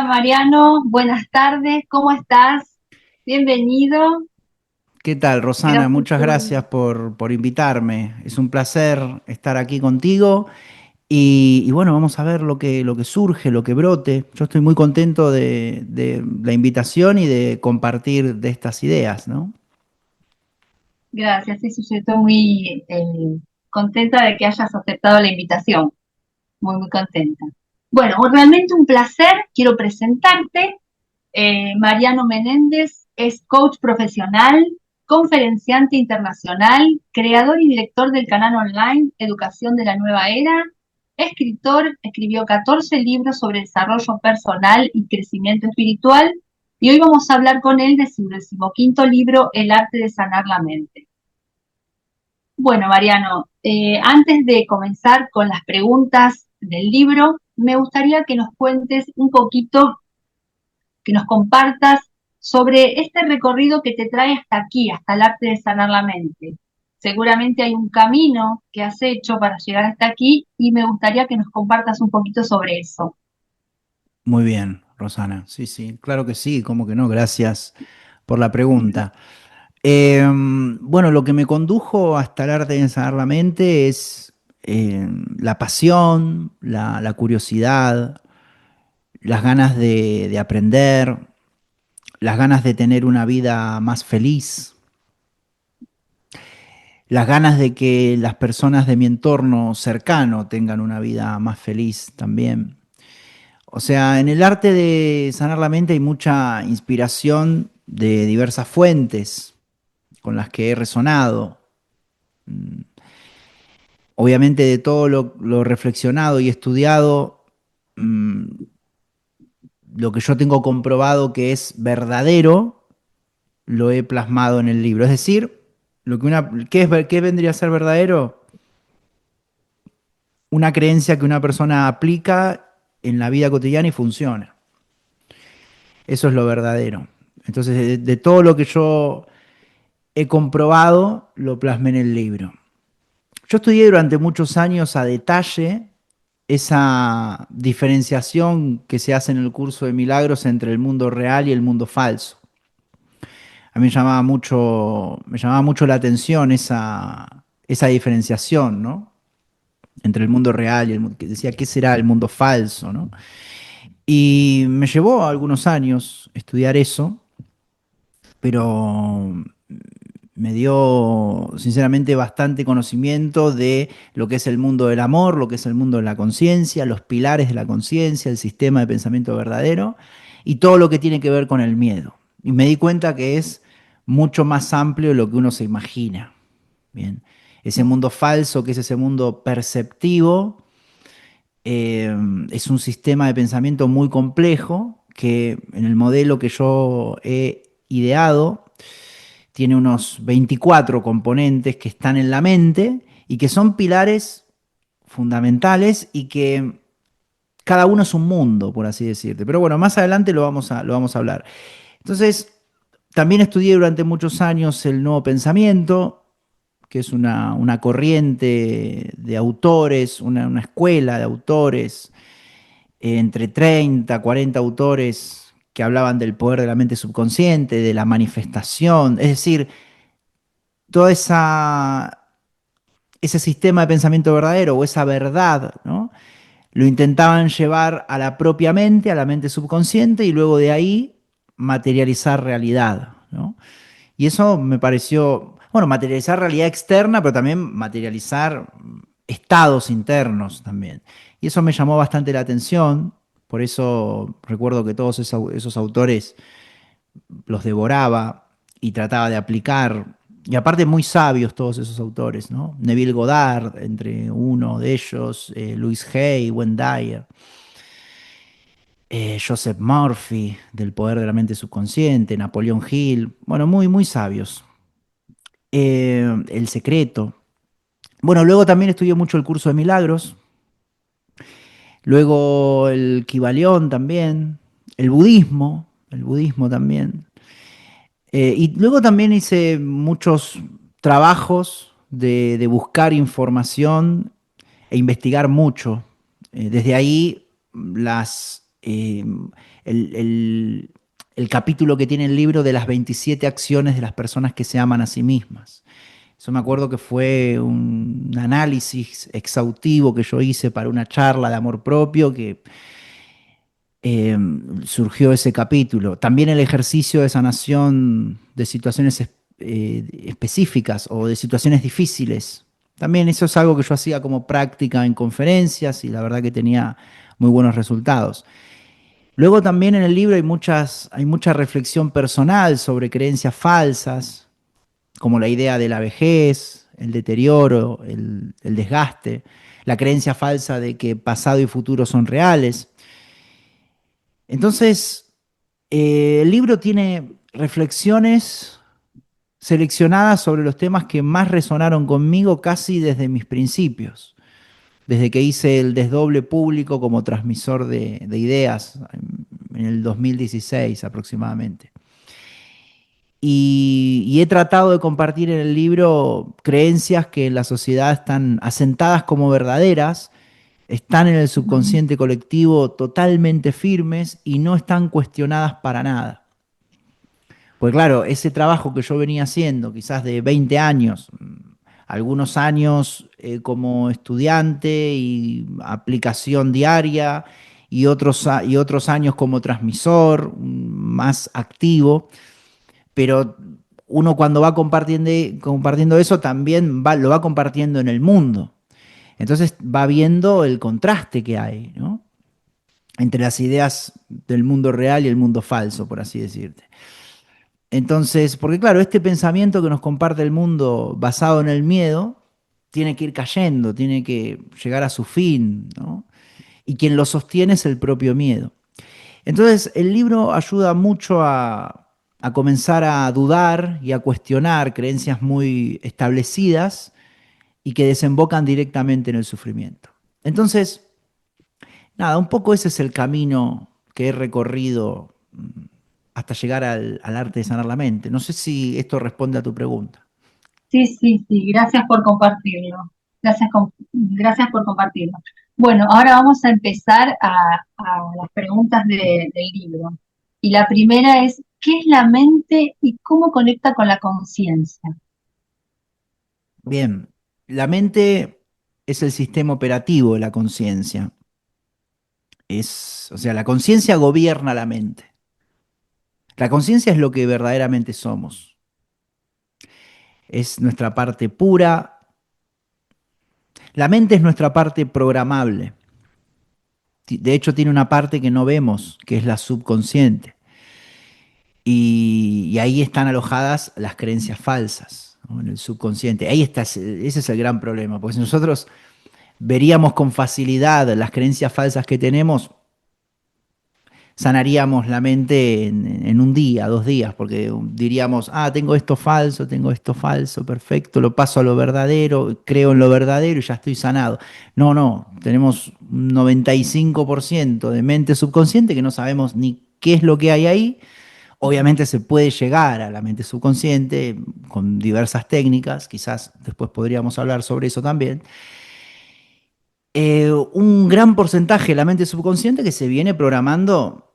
Mariano, buenas tardes, ¿cómo estás? Bienvenido, ¿Qué tal, Rosana? gracias Muchas por... gracias por invitarme. Es un placer estar aquí contigo y bueno, vamos a ver lo que surge, lo que brote. Yo estoy muy contento de la invitación y de compartir de estas ideas, ¿no? Gracias, sí, yo estoy muy contenta de que hayas aceptado la invitación, muy contenta. Bueno, realmente un placer, quiero presentarte. Mariano Menéndez es coach profesional, conferenciante internacional, creador y director del canal online Educación de la Nueva Era, escritor, escribió 14 libros sobre desarrollo personal y crecimiento espiritual, y hoy vamos a hablar con él de su decimoquinto libro, El arte de sanar la mente. Bueno, Mariano, antes de comenzar con las preguntas del libro, me gustaría que nos cuentes un poquito, que nos compartas sobre este recorrido que te trae hasta aquí, hasta el arte de sanar la mente. Seguramente hay un camino que has hecho para llegar hasta aquí y me gustaría que nos compartas un poquito sobre eso. Muy bien, Rosana. Sí, sí, claro que sí, cómo que no. Gracias por la pregunta. Bueno, lo que me condujo hasta el arte de ensanar la mente es la pasión, la curiosidad, las ganas de aprender, las ganas de tener una vida más feliz, las ganas de que las personas de mi entorno cercano tengan una vida más feliz también. O sea, en el arte de sanar la mente hay mucha inspiración de diversas fuentes con las que he resonado. Mm, Obviamente de todo lo reflexionado y estudiado, mm, lo que yo tengo comprobado que es verdadero, lo he plasmado en el libro. Es decir, ¿qué vendría a ser verdadero? Una creencia que una persona aplica en la vida cotidiana y funciona. Eso es lo verdadero. Entonces, de todo lo que yo he comprobado, lo plasmé en el libro. Yo estudié durante muchos años a detalle esa diferenciación que se hace en el curso de milagros entre el mundo real y el mundo falso. A mí me llamaba mucho la atención esa diferenciación, ¿no? Entre el mundo real y el mundo, que decía, ¿qué será el mundo falso, ¿no? Y me llevó algunos años estudiar eso, pero me dio sinceramente bastante conocimiento de lo que es el mundo del amor, lo que es el mundo de la conciencia, los pilares de la conciencia, el sistema de pensamiento verdadero y todo lo que tiene que ver con el miedo. Y me di cuenta que es mucho más amplio de lo que uno se imagina. Bien, ese mundo falso, que es ese mundo perceptivo, eh, es un sistema de pensamiento muy complejo que en el modelo que yo he ideado tiene unos 24 componentes que están en la mente y que son pilares fundamentales y que cada uno es un mundo, por así decirte. Pero bueno, más adelante lo vamos a hablar. Entonces, también estudié durante muchos años el nuevo pensamiento, que es una corriente de autores, una escuela de autores, entre 30, 40 autores que hablaban del poder de la mente subconsciente, de la manifestación, es decir, toda ese sistema de pensamiento verdadero o esa verdad, ¿no? Lo intentaban llevar a la propia mente, a la mente subconsciente y luego de ahí materializar realidad, ¿no? Y eso me pareció, bueno, materializar realidad externa, pero también materializar estados internos también. Y eso me llamó bastante la atención, por eso recuerdo que todos esos autores los devoraba y trataba de aplicar. Y aparte muy sabios todos esos autores, ¿no? Neville Goddard, entre uno de ellos, Louis Hay, Wayne Dyer, Joseph Murphy, del poder de la mente subconsciente, Napoleón Hill, bueno, muy sabios. El Secreto. Bueno, luego también estudié mucho el curso de milagros, luego el Kybalión también, el budismo también. Y luego también hice muchos trabajos de buscar información e investigar mucho. Desde ahí eh, el, el- el capítulo que tiene el libro de las 27 acciones de las personas que se aman a sí mismas. Eso me acuerdo que fue un análisis exhaustivo que yo hice para una charla de amor propio que eh, surgió ese capítulo. También el ejercicio de sanación de situaciones específicas o de situaciones difíciles. También eso es algo que yo hacía como práctica en conferencias y la verdad que tenía muy buenos resultados. Luego también en el libro hay mucha reflexión personal sobre creencias falsas, como la idea de la vejez, el deterioro, el desgaste, la creencia falsa de que pasado y futuro son reales. Entonces, el libro tiene reflexiones seleccionadas sobre los temas que más resonaron conmigo casi desde mis principios, desde que hice el desdoble público como transmisor de ideas en el 2016 aproximadamente. Y he tratado de compartir en el libro creencias que en la sociedad están asentadas como verdaderas, están en el Ujú. subconsciente colectivo totalmente firmes y no están cuestionadas para nada. Pues claro, ese trabajo que yo venía haciendo, quizás de 20 años, algunos años como estudiante y aplicación diaria, y otros años como transmisor, más activo, pero uno cuando va compartiendo eso también lo va compartiendo en el mundo. Entonces va viendo el contraste que hay, ¿no? Entre las ideas del mundo real y el mundo falso, por así decirte. Entonces, porque claro, este pensamiento que nos comparte el mundo basado en el miedo, tiene que ir cayendo, tiene que llegar a su fin, ¿no? Y quien lo sostiene es el propio miedo. Entonces, el libro ayuda mucho a comenzar a dudar y a cuestionar creencias muy establecidas y que desembocan directamente en el sufrimiento. Entonces, nada, un poco ese es el camino que he recorrido hasta llegar al arte de sanar la mente. No sé si esto responde a tu pregunta. Sí, sí, sí, gracias por compartirlo. Gracias por compartirlo. Bueno, ahora vamos a empezar a las preguntas del libro. Y la primera es, ¿qué es la mente y cómo conecta con la conciencia? Bien, la mente es el sistema operativo de la conciencia. O sea, la conciencia gobierna la mente. La conciencia es lo que verdaderamente somos. Es nuestra parte pura. La mente es nuestra parte programable. De hecho, tiene una parte que no vemos, que es la subconsciente. Y ahí están alojadas las creencias falsas, ¿no? En el subconsciente. Ahí está, ese es el gran problema, porque si nosotros veríamos con facilidad las creencias falsas que tenemos, sanaríamos la mente en un día, 2 días, porque diríamos, ah, tengo esto falso, perfecto, lo paso a lo verdadero, creo en lo verdadero y ya estoy sanado. No, no, tenemos un 95% de mente subconsciente que no sabemos ni qué es lo que hay ahí. Obviamente se puede llegar a la mente subconsciente con diversas técnicas, quizás después podríamos hablar sobre eso también. Un gran porcentaje de la mente subconsciente que se viene programando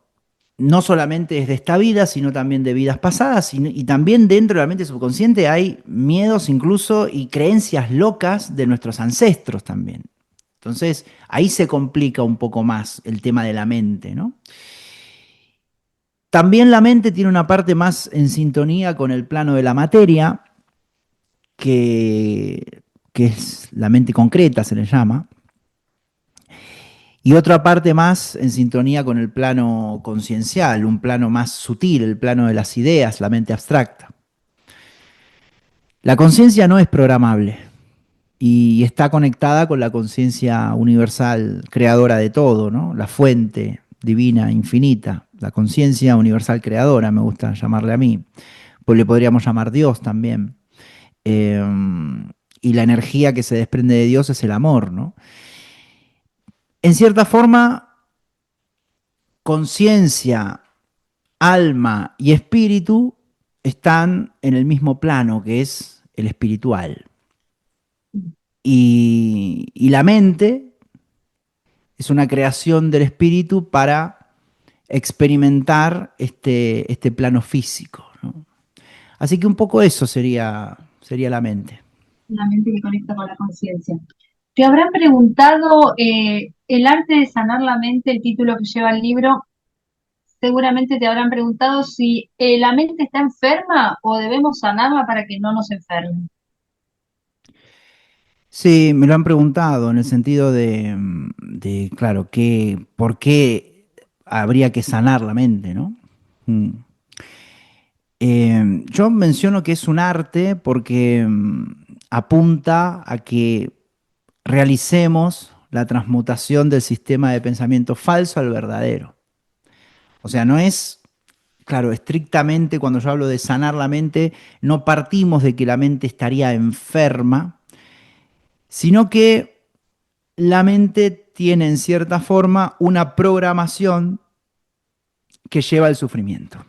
no solamente desde esta vida, sino también de vidas pasadas, y también dentro de la mente subconsciente hay miedos incluso y creencias locas de nuestros ancestros también. Entonces, ahí se complica un poco más el tema de la mente, ¿no? También la mente tiene una parte más en sintonía con el plano de la materia, que es la mente concreta, se le llama, y otra parte más en sintonía con el plano conciencial, un plano más sutil, el plano de las ideas, la mente abstracta. La conciencia no es programable y está conectada con la conciencia universal, creadora de todo, ¿no? La fuente divina, infinita, la conciencia universal creadora, me gusta llamarle a mí, pues le podríamos llamar Dios también. Eh, y la energía que se desprende de Dios es el amor, ¿no? En cierta forma, conciencia, alma y espíritu están en el mismo plano, que es el espiritual. Y la mente es una creación del espíritu para experimentar este plano físico, ¿no? Así que un poco eso sería la mente. La mente que conecta con la conciencia. Te habrán preguntado el arte de sanar la mente, el título que lleva el libro. Seguramente te habrán preguntado si la mente está enferma o debemos sanarla para que no nos enferme. Sí, me lo han preguntado en el sentido claro, ¿por qué habría que sanar la mente, ¿no? Mm. Yo menciono que es un arte porque apunta a que realicemos la transmutación del sistema de pensamiento falso al verdadero. O sea, no es, claro, estrictamente cuando yo hablo de sanar la mente, no partimos de que la mente estaría enferma, sino que la mente tiene en cierta forma una programación que lleva al sufrimiento.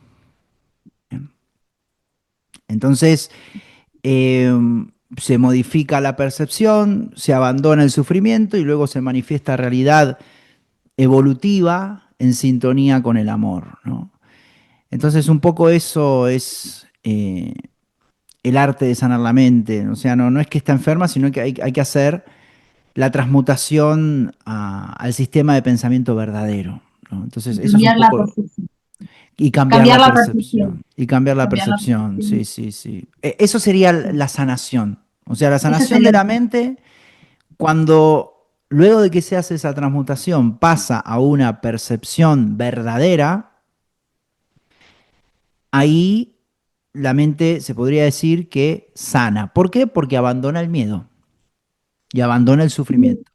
Bien. Entonces, eh, se modifica la percepción, se abandona el sufrimiento y luego se manifiesta realidad evolutiva en sintonía con el amor, ¿no? Entonces, un poco eso es el arte de sanar la mente. O sea, no es que está enferma, sino que hay que hacer la transmutación al sistema de pensamiento verdadero, ¿no? Entonces, eso es un Cambiar la poco. percepción. Y cambiar Cambiar la la percepción. percepción. Y cambiar la Cambiar la percepción, sí, percepción. sí, sí. Eso sería la sanación. O sea, la Eso sanación sería de la mente cuando luego de que se hace esa transmutación pasa a una percepción verdadera, ahí la mente se podría decir que sana. ¿Por qué? Porque abandona el miedo y abandona el sufrimiento.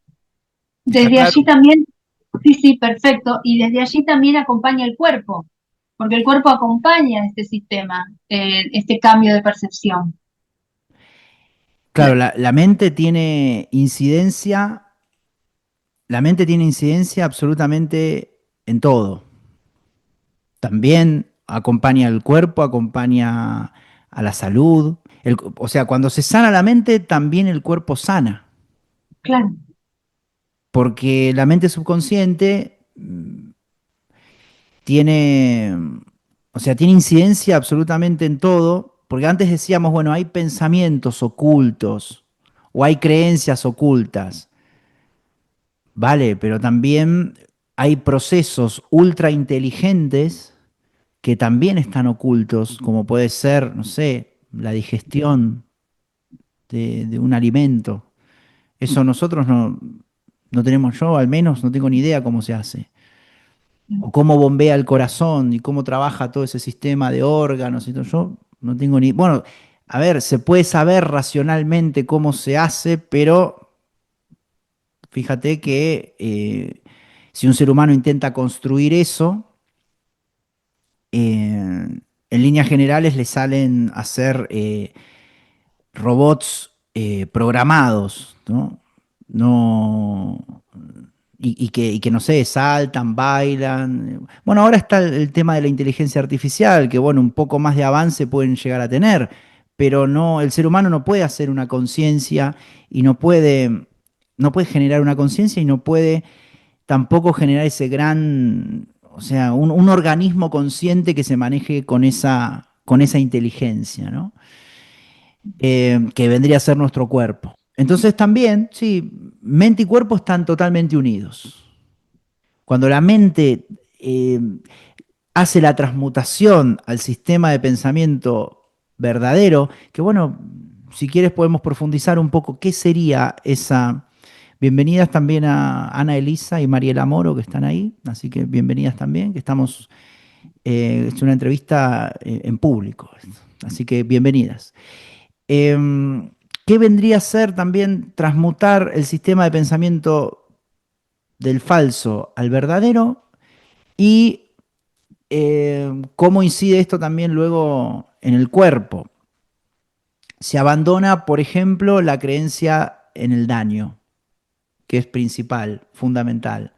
¿Está desde claro? allí también, sí, sí, perfecto. Y desde allí también acompaña el cuerpo, porque el cuerpo acompaña este sistema, este cambio de percepción. Claro, la mente tiene incidencia absolutamente en todo. También acompaña al cuerpo, acompaña a la salud. O sea, cuando se sana la mente, también el cuerpo sana, Claro, porque la mente subconsciente tiene, o sea, tiene incidencia absolutamente en todo, porque antes decíamos, bueno, hay pensamientos ocultos o hay creencias ocultas, vale, pero también hay procesos ultra inteligentes que también están ocultos, como puede ser, no sé, la digestión de un alimento. Eso nosotros no tenemos, yo al menos no tengo ni idea cómo se hace. O cómo bombea el corazón y cómo trabaja todo ese sistema de órganos y todo. Yo no tengo ni. Bueno, a ver, se puede saber racionalmente cómo se hace, pero fíjate que si un ser humano intenta construir eso, en líneas generales le salen a hacer robots programados, ¿no? No, y que, no sé, saltan, bailan. Bueno, ahora está el tema de la inteligencia artificial, que bueno, un poco más de avance pueden llegar a tener, pero no, el ser humano no puede hacer una conciencia y no puede generar una conciencia y no puede tampoco generar ese gran, o sea, un organismo consciente que se maneje con esa inteligencia, ¿no? Que vendría a ser nuestro cuerpo. Entonces también, sí, mente y cuerpo están totalmente unidos. Cuando la mente eh, hace la transmutación al sistema de pensamiento verdadero, que bueno, si quieres podemos profundizar un poco qué sería esa. Bienvenidas también a Ana Elisa y Mariela Moro que están ahí, así que bienvenidas también, que estamos, es una entrevista en público, así que bienvenidas. Em, ¿Qué vendría a ser también transmutar el sistema de pensamiento del falso al verdadero? Y cómo incide esto también luego en el cuerpo. Se abandona, por ejemplo, la creencia en el daño, que es principal, fundamental,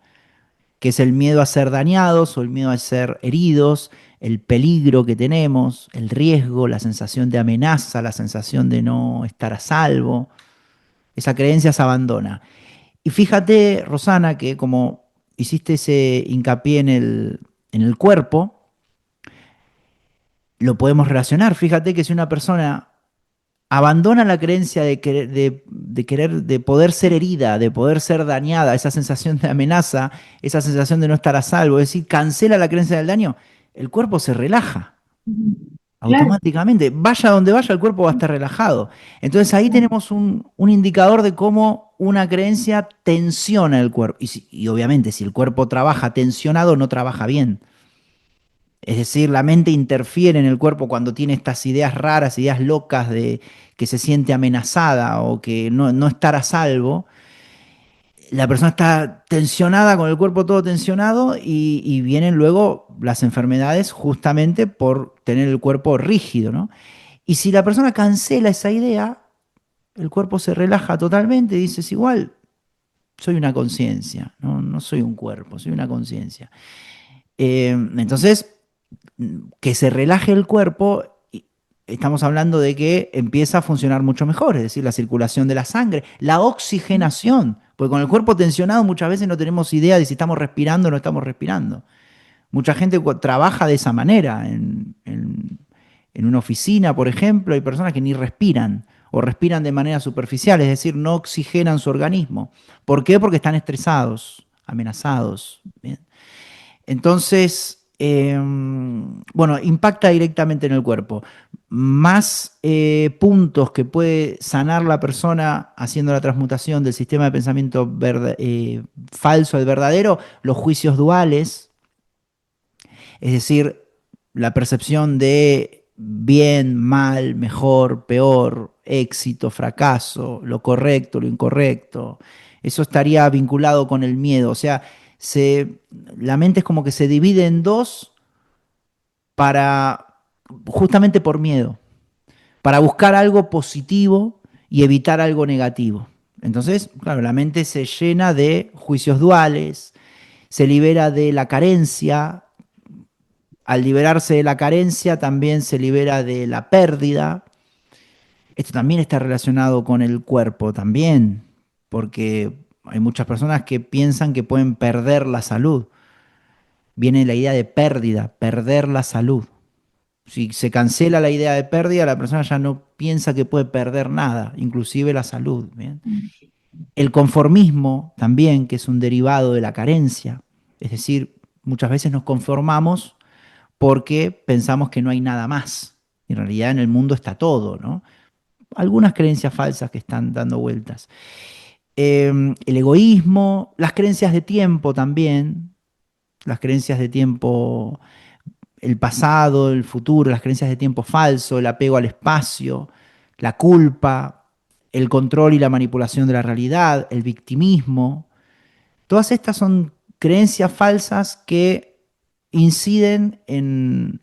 que es el miedo a ser dañados o el miedo a ser heridos, el peligro que tenemos, el riesgo, la sensación de amenaza, la sensación de no estar a salvo. Esa creencia se abandona. Y fíjate, Rosana, que como hiciste ese hincapié en el cuerpo, lo podemos relacionar. Fíjate que si una persona abandona la creencia de poder ser herida, de poder ser dañada, esa sensación de amenaza, esa sensación de no estar a salvo, es decir, cancela la creencia del daño, el cuerpo se relaja Claro, automáticamente. Vaya donde vaya, el cuerpo va a estar relajado. Entonces ahí claro. tenemos un indicador de cómo una creencia tensiona el cuerpo. Y obviamente, si el cuerpo trabaja tensionado, no trabaja bien. Es decir, la mente interfiere en el cuerpo cuando tiene estas ideas raras, ideas locas de que se siente amenazada o que no estar a salvo. La persona está tensionada, con el cuerpo todo tensionado y vienen luego las enfermedades justamente por tener el cuerpo rígido, ¿no? Y si la persona cancela esa idea, el cuerpo se relaja totalmente y dices, igual, soy una conciencia, no soy un cuerpo, soy una conciencia. Entonces, que se relaje el cuerpo, estamos hablando de que empieza a funcionar mucho mejor, es decir, la circulación de la sangre, la oxigenación, porque con el cuerpo tensionado muchas veces no tenemos idea de si estamos respirando o no estamos respirando. Mucha gente trabaja de esa manera. En una oficina, por ejemplo, hay personas que ni respiran o respiran de manera superficial, es decir, no oxigenan su organismo. ¿Por qué? Porque están estresados, amenazados. ¿Bien? Entonces, bueno, impacta directamente en el cuerpo. Más puntos que puede sanar la persona haciendo la transmutación del sistema de pensamiento falso al verdadero, los juicios duales, es decir, la percepción de bien, mal, mejor, peor, éxito, fracaso, lo correcto, lo incorrecto. Eso estaría vinculado con el miedo. O sea, la mente es como que se divide en dos para, justamente por miedo, para buscar algo positivo y evitar algo negativo. Entonces, claro, la mente se llena de juicios duales, se libera de la carencia. Al liberarse de la carencia, también se libera de la pérdida. Esto también está relacionado con el cuerpo, también, porque hay muchas personas que piensan que pueden perder la salud. Viene la idea de pérdida, perder la salud. Si se cancela la idea de pérdida, la persona ya no piensa que puede perder nada, inclusive la salud. ¿Bien? El conformismo también, que es un derivado de la carencia. Es decir, muchas veces nos conformamos porque pensamos que no hay nada más. En realidad en el mundo está todo, ¿no? Algunas creencias falsas que están dando vueltas. El egoísmo, las creencias de tiempo también, las creencias de tiempo, el pasado, el futuro, las creencias de tiempo falso, el apego al espacio, la culpa, el control y la manipulación de la realidad, el victimismo. Todas estas son creencias falsas que inciden en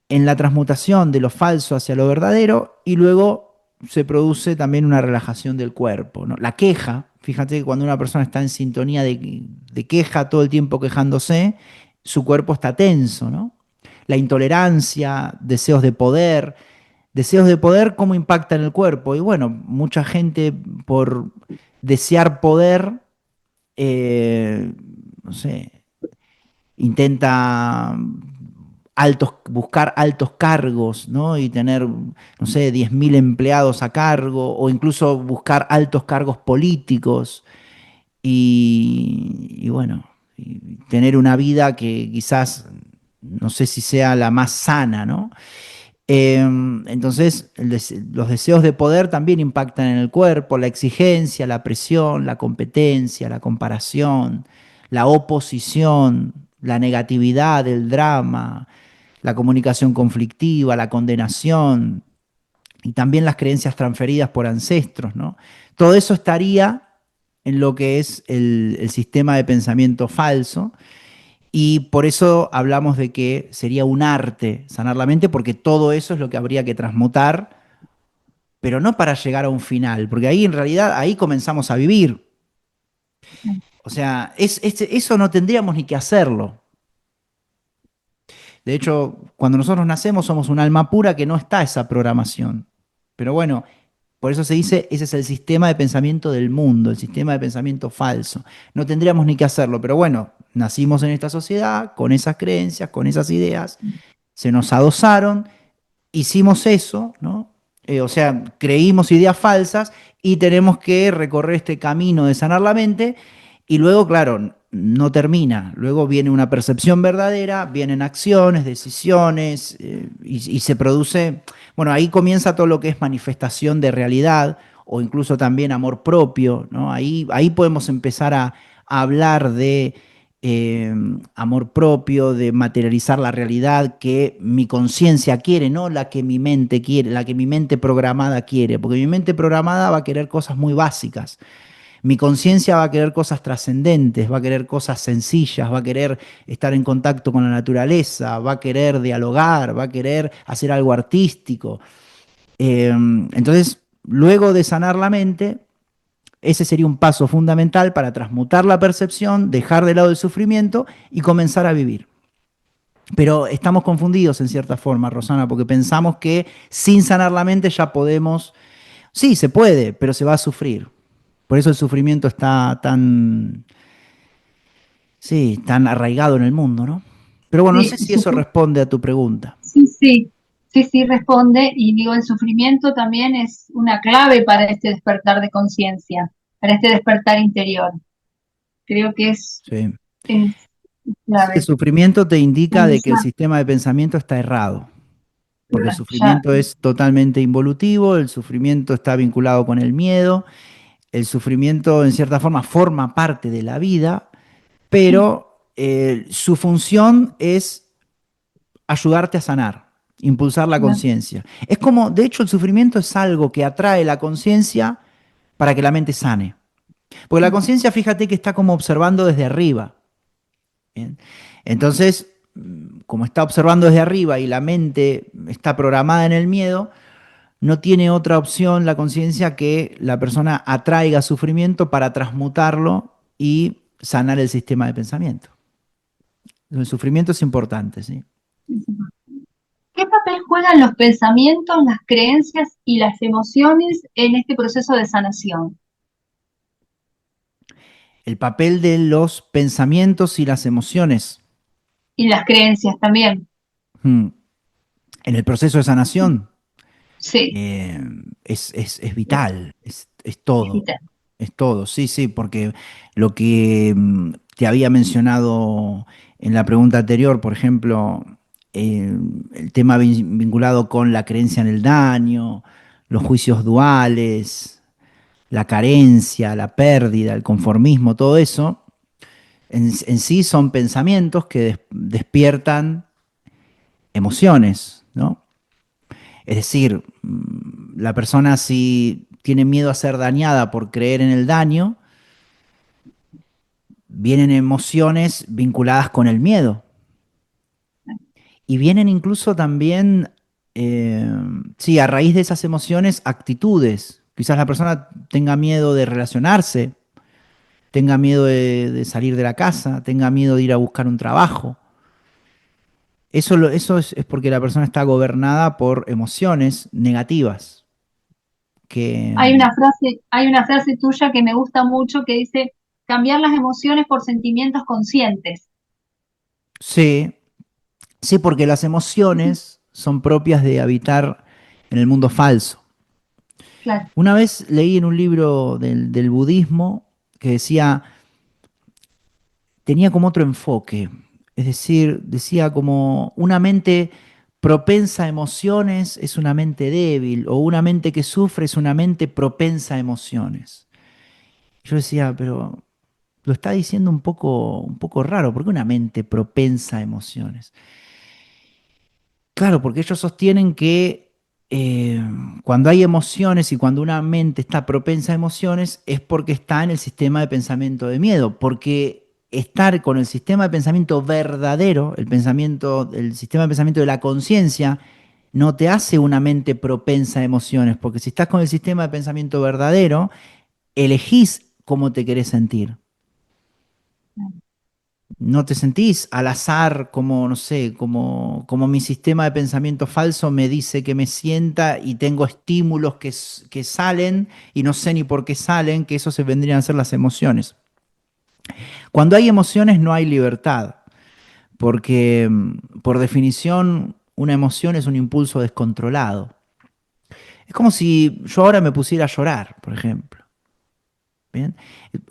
la transmutación de lo falso hacia lo verdadero y luego se produce también una relajación del cuerpo, ¿no? La queja, fíjate que cuando una persona está en sintonía de queja todo el tiempo quejándose, su cuerpo está tenso, ¿no? La intolerancia, deseos de poder, ¿cómo impacta en el cuerpo? Y bueno, mucha gente por desear poder, no sé, intenta buscar altos cargos, ¿no? Y tener, no sé, 10.000 empleados a cargo, o incluso buscar altos cargos políticos, y bueno, y tener una vida que quizás no sé si sea la más sana, ¿no? Entonces, los deseos de poder también impactan en el cuerpo, la exigencia, la presión, la competencia, la comparación, la oposición, la negatividad, el drama, la comunicación conflictiva, la condenación y también las creencias transferidas por ancestros, ¿no? Todo eso estaría en lo que es el sistema de pensamiento falso, y por eso hablamos de que sería un arte sanar la mente, porque todo eso es lo que habría que transmutar, pero no para llegar a un final, porque ahí en realidad ahí comenzamos a vivir. O sea, eso no tendríamos ni que hacerlo. De hecho, cuando nosotros nacemos somos un alma pura que no está esa programación. Pero bueno, Por eso se dice, ese es el sistema de pensamiento del mundo, el sistema de pensamiento falso. No tendríamos ni que hacerlo, pero bueno, nacimos en esta sociedad con esas creencias, con esas ideas, se nos adosaron, hicimos eso, ¿no? O sea, creímos ideas falsas y tenemos que recorrer este camino de sanar la mente y luego, claro, no termina. Luego viene una percepción verdadera, vienen acciones, decisiones y se produce, bueno, ahí comienza todo lo que es manifestación de realidad o incluso también amor propio, ¿no? Ahí podemos empezar a hablar de eh, amor propio, de materializar la realidad que mi conciencia quiere, no la que mi mente quiere, la que mi mente programada quiere, porque mi mente programada va a querer cosas muy básicas. Mi conciencia va a querer cosas trascendentes, va a querer cosas sencillas, va a querer estar en contacto con la naturaleza, va a querer dialogar, va a querer hacer algo artístico. Entonces, luego de sanar la mente, ese sería un paso fundamental para transmutar la percepción, dejar de lado el sufrimiento y comenzar a vivir. Pero estamos confundidos en cierta forma, Rosana, porque pensamos que sin sanar la mente ya podemos, sí, se puede, pero se va a sufrir. Por eso el sufrimiento está tan, sí, tan arraigado en el mundo, ¿no? Pero bueno, no sé Sí, si eso responde a tu pregunta. sí, sí, sí, sí responde y digo, el sufrimiento también es una clave para este despertar de conciencia, para este despertar interior. Creo que Sí. es Sí, el clave. sufrimiento te indica de que el Esa, sistema de pensamiento está errado, porque el ya, sufrimiento es totalmente involutivo, el sufrimiento está vinculado con el miedo, el sufrimiento en cierta forma forma parte de la vida, pero su función es ayudarte a sanar, impulsar la ya, conciencia. Es como, de hecho, el sufrimiento es algo que atrae la conciencia para que la mente sane. Porque la conciencia, fíjate que está como observando desde arriba. ¿Bien? Entonces, como está observando desde arriba y la mente está programada en el miedo, no tiene otra opción la conciencia que la persona atraiga sufrimiento para transmutarlo y sanar el sistema de pensamiento. El sufrimiento es importante, ¿sí? ¿qué papel juegan los pensamientos, las creencias y las emociones en este proceso de sanación? El papel de los pensamientos y las emociones Y las creencias también. en el proceso de sanación Sí, eh, es vital, es todo, sí, sí, porque lo que te había mencionado en la pregunta anterior, por ejemplo, el tema vinculado con la creencia en el daño, los juicios duales, la carencia, la pérdida, el conformismo, todo eso, en sí son pensamientos que despiertan emociones, ¿no? Es decir, la persona si tiene miedo a ser dañada por creer en el daño, vienen emociones vinculadas con el miedo. Y vienen incluso también, eh, sí, a raíz de esas emociones, actitudes. Quizás la persona tenga miedo de relacionarse, tenga miedo de salir de la casa, tenga miedo de ir a buscar un trabajo. Eso es porque la persona está gobernada por emociones negativas que, Hay una frase tuya que me gusta mucho que dice cambiar las emociones por sentimientos conscientes. sí, sí, porque las emociones son propias de habitar en el mundo falso. Claro, Una vez leí en un libro del budismo que decía, tenía como otro enfoque, es decir, decía como una mente propensa a emociones es una mente débil o una mente que sufre es una mente propensa a emociones. Yo decía, pero lo está diciendo un poco raro, ¿por qué una mente propensa a emociones? Claro, porque ellos sostienen que eh, cuando hay emociones y cuando una mente está propensa a emociones es porque está en el sistema de pensamiento de miedo, porque estar con el sistema de pensamiento verdadero, el sistema de pensamiento de la conciencia, no te hace una mente propensa a emociones, porque si estás con el sistema de pensamiento verdadero, elegís cómo te querés sentir. ¿No te sentís al azar, como, no sé, como mi sistema de pensamiento falso me dice que me sienta y tengo estímulos que salen y no sé ni por qué salen, que eso se vendrían a ser las emociones? Cuando hay emociones no hay libertad, porque por definición una emoción es un impulso descontrolado. Es como si yo ahora me pusiera a llorar, por ejemplo. ¿Bien?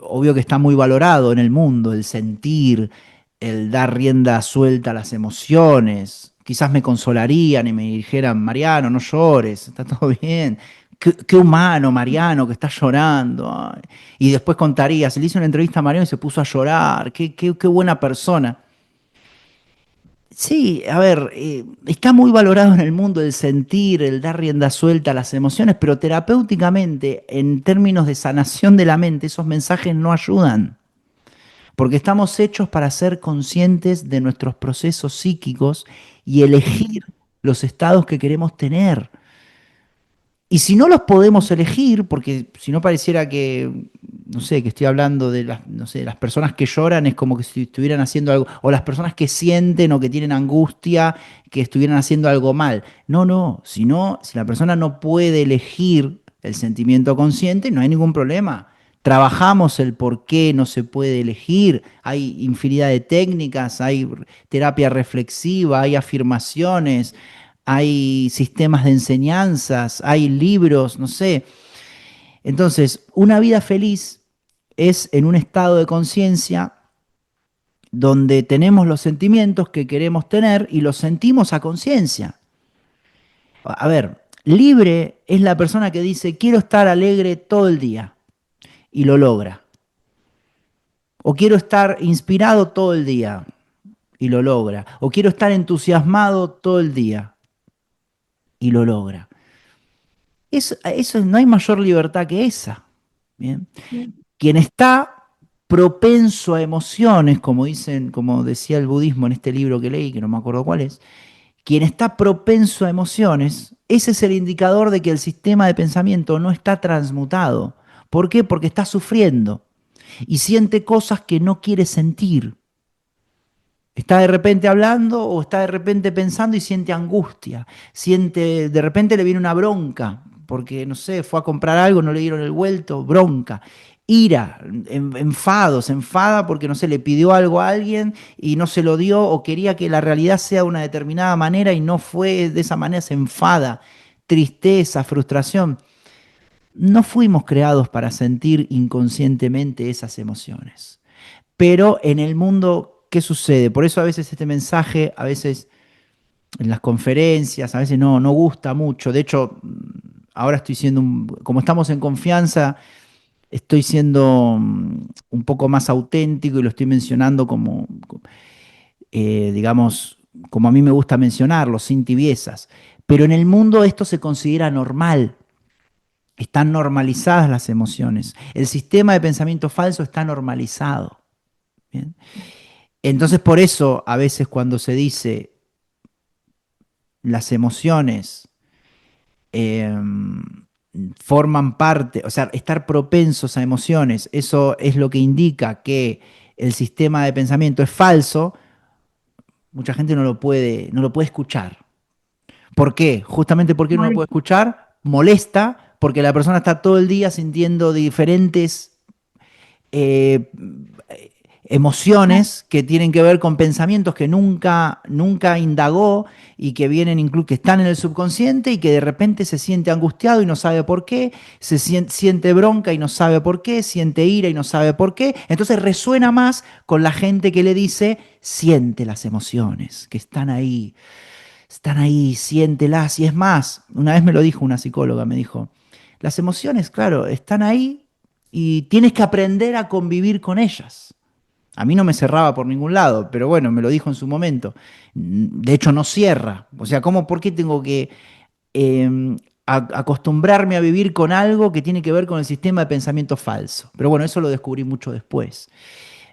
Obvio que está muy valorado en el mundo el sentir, el dar rienda suelta a las emociones. Quizás me consolarían y me dijeran, Mariano, no llores, está todo bien. Qué humano, Mariano, que está llorando. Ay. Y después contaría, se le hizo una entrevista a Mariano y se puso a llorar. Qué buena persona. Sí, a ver, está muy valorado en el mundo el sentir, el dar rienda suelta a las emociones, pero terapéuticamente, en términos de sanación de la mente, esos mensajes no ayudan, porque estamos hechos para ser conscientes de nuestros procesos psíquicos y elegir los estados que queremos tener. Y si no los podemos elegir, porque si no pareciera que, no sé, que estoy hablando de las, no sé, las personas que lloran es como que si estuvieran haciendo algo, o las personas que sienten o que tienen angustia, que estuvieran haciendo algo mal. No, no, si la persona no puede elegir el sentimiento consciente, no hay ningún problema. Trabajamos el por qué no se puede elegir. Hay infinidad de técnicas, hay terapia reflexiva, hay afirmaciones, hay sistemas de enseñanzas, hay libros, no sé. Entonces, una vida feliz es en un estado de conciencia donde tenemos los sentimientos que queremos tener y los sentimos a conciencia. A ver, libre es la persona que dice, quiero estar alegre todo el día y lo logra. O quiero estar inspirado todo el día y lo logra. O quiero estar entusiasmado todo el día y lo logra. Eso no hay mayor libertad que esa. Bien. Quien está propenso a emociones, como dicen, como decía el budismo en este libro que leí, que no me acuerdo cuál es, quien está propenso a emociones, ese es el indicador de que el sistema de pensamiento no está transmutado. ¿Por qué? Porque está sufriendo y siente cosas que no quiere sentir. Está de repente hablando o está de repente pensando y siente angustia. Siente, de repente le viene una bronca, porque no sé, fue a comprar algo, no le dieron el vuelto, bronca. Ira, enfado, se enfada porque no sé, le pidió algo a alguien y no se lo dio o quería que la realidad sea de una determinada manera y no fue de esa manera, se enfada. Tristeza, frustración. No fuimos creados para sentir inconscientemente esas emociones. Pero en el mundo, ¿qué sucede? Por eso a veces este mensaje, a veces en las conferencias, a veces no gusta mucho. De hecho, ahora estoy siendo, como estamos en confianza, estoy siendo un poco más auténtico y lo estoy mencionando como, digamos, como a mí me gusta mencionarlo, sin tibiezas. Pero en el mundo esto se considera normal. Están normalizadas las emociones. El sistema de pensamiento falso está normalizado. ¿Bien? Entonces, por eso, a veces cuando se dice las emociones eh, forman parte, o sea, estar propensos a emociones, eso es lo que indica que el sistema de pensamiento es falso, mucha gente no lo puede escuchar. ¿Por qué? Justamente porque no lo puede escuchar, molesta, porque la persona está todo el día sintiendo diferentes eh, emociones que tienen que ver con pensamientos que nunca indagó y que vienen que están en el subconsciente y que de repente se siente angustiado y no sabe por qué, siente bronca y no sabe por qué, siente ira y no sabe por qué. Entonces resuena más con la gente que le dice, siente las emociones, que están ahí, siéntelas. Y es más, una vez me lo dijo una psicóloga, me dijo, las emociones, claro, están ahí y tienes que aprender a convivir con ellas. A mí no me cerraba por ningún lado, pero bueno, me lo dijo en su momento. De hecho, no cierra. O sea, ¿por qué tengo que eh, acostumbrarme a vivir con algo que tiene que ver con el sistema de pensamiento falso? Pero bueno, eso lo descubrí mucho después.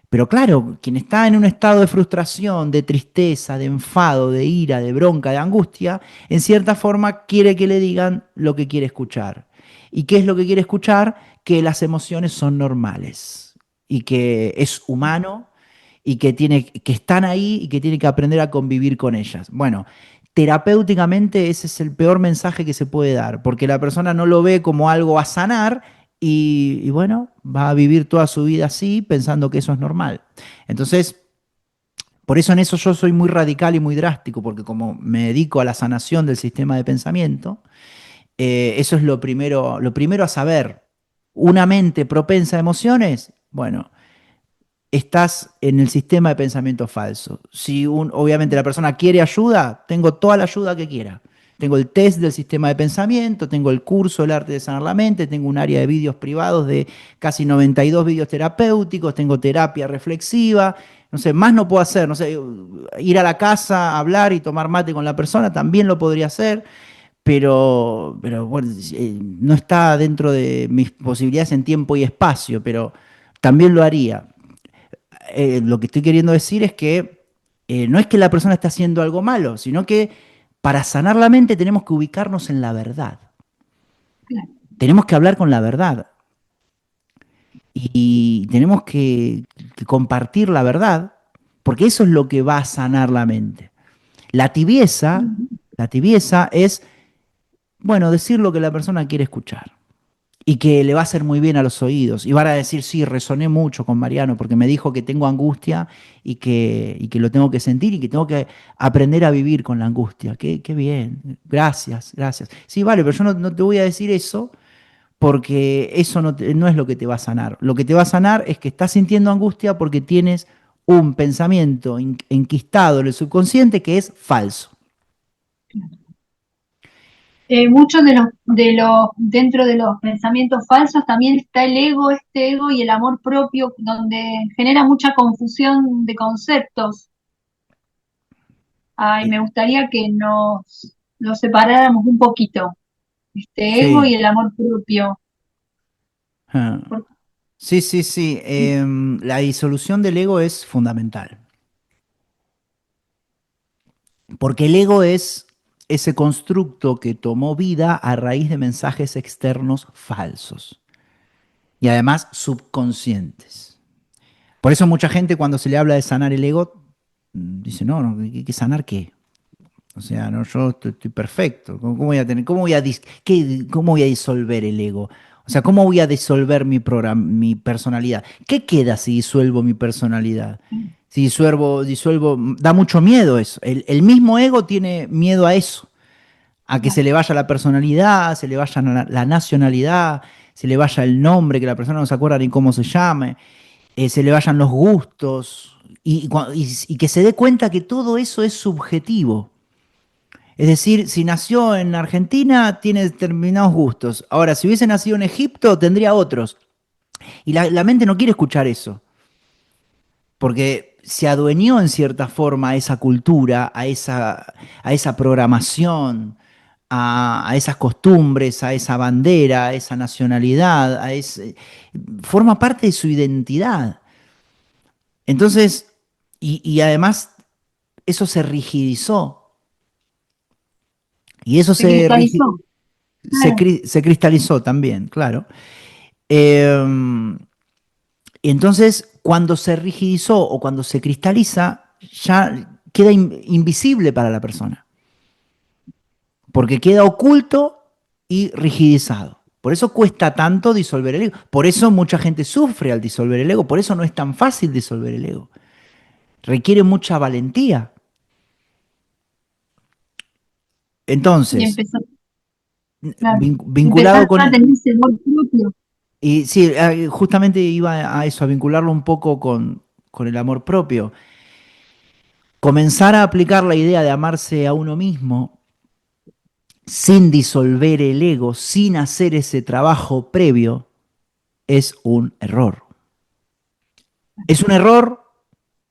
Pero claro, quien está en un estado de frustración, de tristeza, de enfado, de ira, de bronca, de angustia, en cierta forma quiere que le digan lo que quiere escuchar. ¿Y qué es lo que quiere escuchar? Que las emociones son normales y que es humano y que están ahí y que tiene que aprender a convivir con ellas. Bueno, terapéuticamente ese es el peor mensaje que se puede dar, porque la persona no lo ve como algo a sanar y bueno, va a vivir toda su vida así pensando que eso es normal. Entonces, por eso en eso yo soy muy radical y muy drástico, porque como me dedico a la sanación del sistema de pensamiento, eso es lo primero a saber. Una mente propensa a emociones, bueno, estás en el sistema de pensamiento falso. Si obviamente la persona quiere ayuda, tengo toda la ayuda que quiera. Tengo el test del sistema de pensamiento, tengo el curso del arte de sanar la mente, tengo un área de vídeos privados de casi 92 vídeos terapéuticos, tengo terapia reflexiva, no sé, más no puedo hacer, no sé, ir a la casa, hablar y tomar mate con la persona, también lo podría hacer, pero bueno, no está dentro de mis posibilidades en tiempo y espacio, pero también lo haría. Lo que estoy queriendo decir es que no es que la persona esté haciendo algo malo, sino que para sanar la mente tenemos que ubicarnos en la verdad. Claro. Tenemos que hablar con la verdad y tenemos que compartir la verdad, porque eso es lo que va a sanar la mente. La tibieza, Ujú. la tibieza es, bueno, decir lo que la persona quiere escuchar. Y que le va a hacer muy bien a los oídos. Y van a decir, sí, resoné mucho con Mariano porque me dijo que tengo angustia y que lo tengo que sentir y que tengo que aprender a vivir con la angustia. Qué bien, gracias, gracias. Sí, vale, pero yo no te voy a decir eso porque eso no es lo que te va a sanar. Lo que te va a sanar es que estás sintiendo angustia porque tienes un pensamiento enquistado en el subconsciente que es falso. Muchos dentro de los pensamientos falsos también está el ego, este ego y el amor propio, donde genera mucha confusión de conceptos. Ay, Eh, me gustaría que nos lo separáramos un poquito, este ego Sí. y el amor propio. Ah. Por- Sí, sí, sí. La disolución del ego es fundamental. Porque el ego es ese constructo que tomó vida a raíz de mensajes externos falsos y además subconscientes. Por eso mucha gente cuando se le habla de sanar el ego dice, no, ¿qué sanar qué? O sea, no, yo estoy perfecto. ¿Cómo voy a tener, cómo voy a disolver el ego? O sea, ¿cómo voy a disolver mi personalidad? ¿Qué queda si disuelvo mi personalidad? Si disuelvo, da mucho miedo eso. El mismo ego tiene miedo a eso, a que se le vaya la personalidad, se le vaya la nacionalidad, se le vaya el nombre, que la persona no se acuerda ni cómo se llame, se le vayan los gustos y que se dé cuenta que todo eso es subjetivo. Es decir, si nació en Argentina, tiene determinados gustos. Ahora, si hubiese nacido en Egipto, tendría otros. Y la mente no quiere escuchar eso, porque se adueñó en cierta forma a esa cultura, a esa programación, a esas costumbres, a esa bandera, a esa nacionalidad, forma parte de su identidad. Entonces, y además, eso se rigidizó. Y eso Se cristalizó, claro. se cristalizó también, claro. Eh, entonces, cuando se rigidizó o cuando se cristaliza, ya queda invisible para la persona, porque queda oculto y rigidizado. Por eso cuesta tanto disolver el ego. Por eso mucha gente sufre al disolver el ego. Por eso no es tan fácil disolver el ego. Requiere mucha valentía. Y Entonces, empezó, claro. vinculado Empezar con... a tener ese amor propio. Y sí, justamente iba a eso, a vincularlo un poco con el amor propio. Comenzar a aplicar la idea de amarse a uno mismo sin disolver el ego, sin hacer ese trabajo previo, es un error. Es un error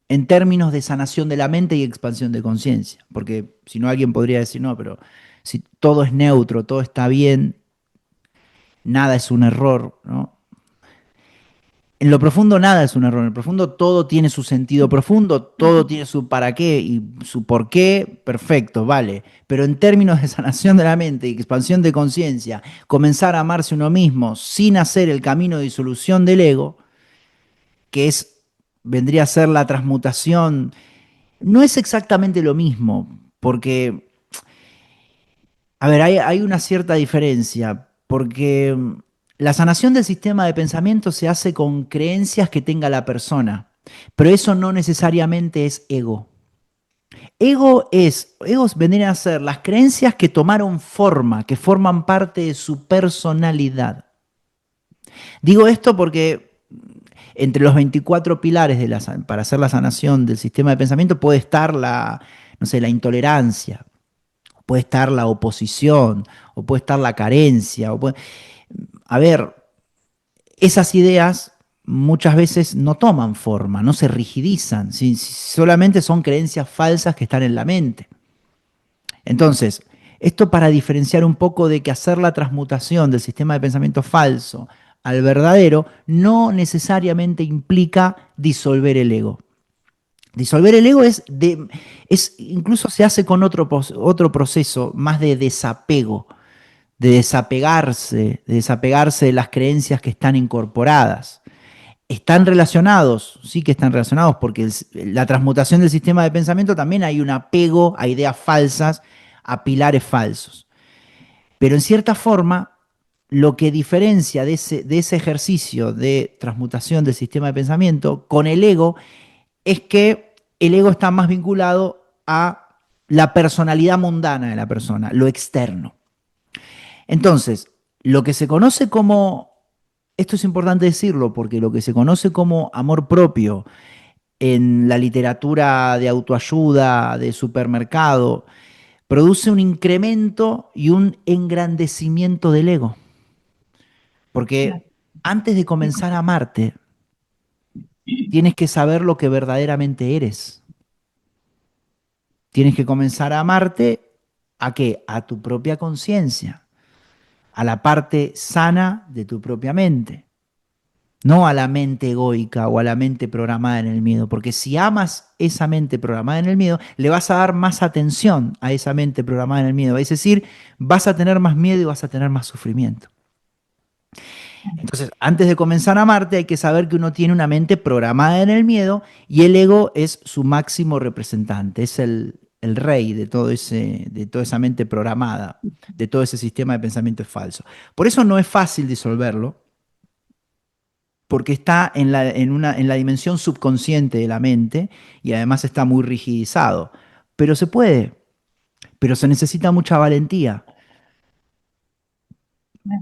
en términos de sanación de la mente y expansión de conciencia, porque si no alguien podría decir, no, pero si todo es neutro, todo está bien, nada es un error, ¿no? En lo profundo nada es un error, en el profundo todo tiene su sentido profundo, todo tiene su para qué y su por qué, perfecto, vale. Pero en términos de sanación de la mente y expansión de conciencia, comenzar a amarse uno mismo sin hacer el camino de disolución del ego, que es vendría a ser la transmutación. No es exactamente lo mismo, porque, a ver, hay una cierta diferencia, porque la sanación del sistema de pensamiento se hace con creencias que tenga la persona, pero eso no necesariamente es ego. Egos vendrían a ser las creencias que tomaron forma, que forman parte de su personalidad. Digo esto porque entre los 24 pilares para hacer la sanación del sistema de pensamiento puede estar no sé, la intolerancia, puede estar la oposición, o puede estar la carencia. A ver, esas ideas muchas veces no toman forma, no se rigidizan, solamente son creencias falsas que están en la mente. Entonces, esto para diferenciar un poco de que hacer la transmutación del sistema de pensamiento falso al verdadero no necesariamente implica disolver el ego. Disolver el ego incluso se hace con otro proceso más de desapego, de desapegarse de las creencias que están incorporadas. ¿Están relacionados? Sí que están relacionados, porque la transmutación del sistema de pensamiento también hay un apego a ideas falsas, a pilares falsos. Pero en cierta forma, lo que diferencia de ese ejercicio de transmutación del sistema de pensamiento con el ego es que el ego está más vinculado a la personalidad mundana de la persona, lo externo. Entonces, lo que se conoce como, esto es importante decirlo, porque lo que se conoce como amor propio en la literatura de autoayuda, de supermercado, produce un incremento y un engrandecimiento del ego. Claro. Porque antes de comenzar a amarte, tienes que saber lo que verdaderamente eres. Tienes que comenzar a amarte ¿a qué? A tu propia conciencia, a la parte sana de tu propia mente, no a la mente egoica o a la mente programada en el miedo, porque si amas esa mente programada en el miedo, le vas a dar más atención a esa mente programada en el miedo, es decir, vas a tener más miedo y vas a tener más sufrimiento. Entonces, antes de comenzar a amarte, hay que saber que uno tiene una mente programada en el miedo y el ego es su máximo representante, es el rey de toda esa mente programada, de todo ese sistema de pensamiento falso. Por eso no es fácil disolverlo, porque está en la dimensión subconsciente de la mente y además está muy rigidizado. Pero se puede, pero se necesita mucha valentía.